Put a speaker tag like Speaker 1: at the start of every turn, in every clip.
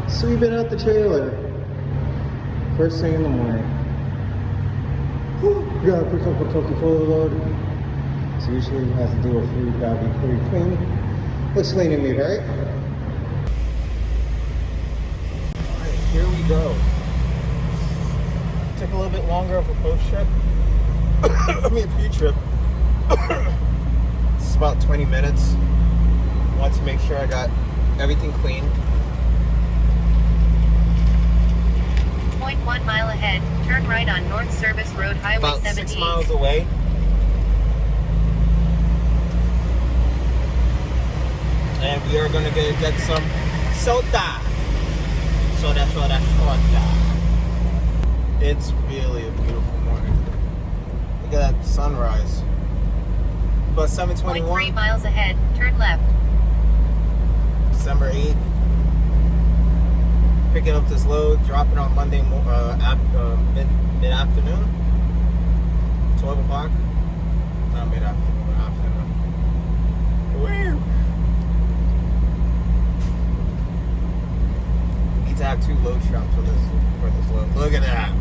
Speaker 1: Sweeping out the trailer. First thing in the morning. We gotta pick up a Coca-Cola load. So usually it has to do with food, gotta be pretty clean. Looks clean to me, right? Alright, here we go. Took a little bit longer of a post trip. I mean pre-trip. It's about 20 minutes. Want to make sure I got everything clean.
Speaker 2: 0.1 mile ahead, turn right on North Service Road Highway
Speaker 1: About
Speaker 2: 78.
Speaker 1: 6 miles away. And we are gonna go get some soda. Soda. It's really a beautiful morning. Look at that sunrise. About 7:21.
Speaker 2: 0.3 miles ahead, turn left.
Speaker 1: December 8th. Picking up this load, dropping on Monday mid-afternoon. 12 o'clock. Not mid-afternoon, but afternoon. Woo! Need to have 2 load straps for this load. Look at that.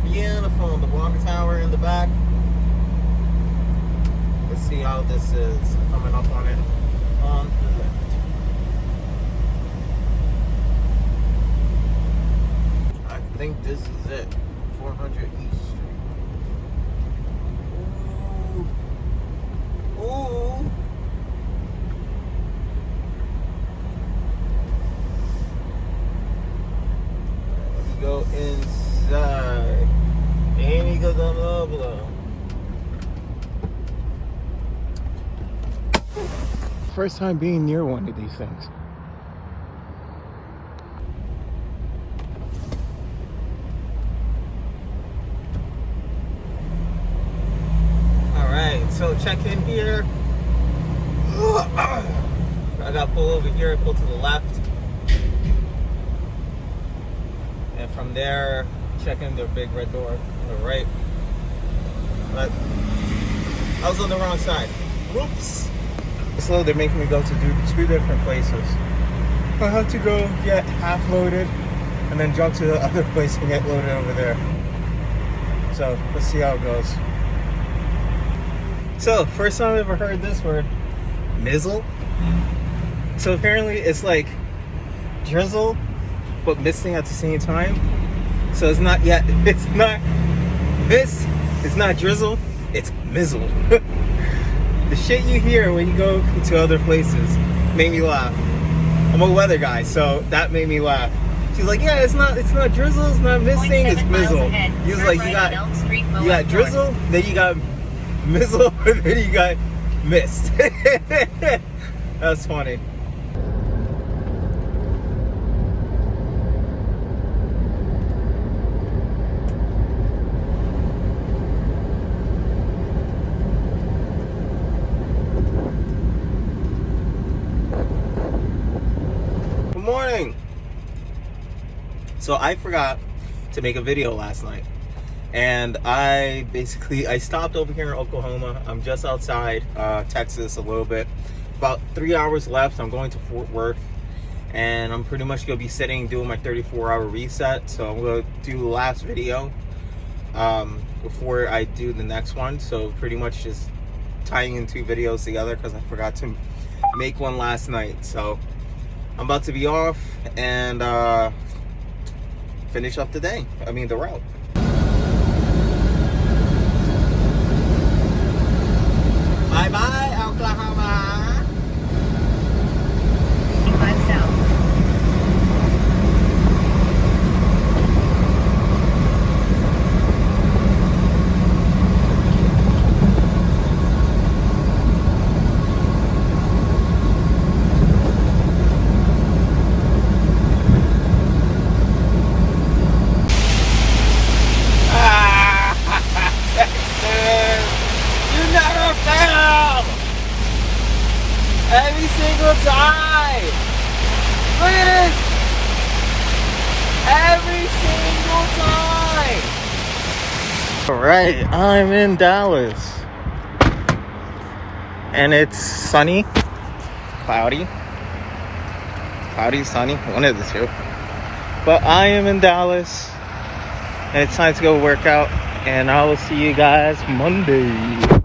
Speaker 1: Beautiful. The water tower in the back. Let's see how this is coming up on it. On the left. I think this is it. 400 East Street. Ooh. Ooh. Let me go inside. Amy goes on the blow. First time being near one of these things. Alright, so check in here. I got pull over here, pull to the left. And from there, check in the big red door on the right. But I was on the wrong side. Whoops. Slow, they're making me go to 2 different places. I have to go get half loaded and then jump to the other place and get loaded over there. So let's see how it goes. So first time I ever heard this word, mizzle. So apparently it's like drizzle but misting at the same time. So it's not drizzle, it's mizzle. The shit you hear when you go to other places made me laugh. I'm a weather guy, so that made me laugh. She's like, yeah, it's not drizzle, it's not misting, it's mizzle. He was like, you got drizzle, then you got mizzle, and then you got mist. That's funny. Morning. So I forgot to make a video last night, and I stopped over here in Oklahoma. I'm just outside Texas a little bit, about 3 hours left. I'm going to Fort Worth, and I'm pretty much gonna be doing my 34-hour reset. So I'm gonna do the last video before I do the next one. So pretty much just tying in 2 videos together because I forgot to make one last night. So I'm about to be off and finish up the day. I mean, the route. Bye-bye, Oklahoma.
Speaker 2: 55 south.
Speaker 1: Every single time. Look at this. Every single time. All right, I'm in Dallas. And it's sunny, cloudy. cloudy, sunny, one of the two. But I am in Dallas, and it's time to go work out, and I will see you guys Monday.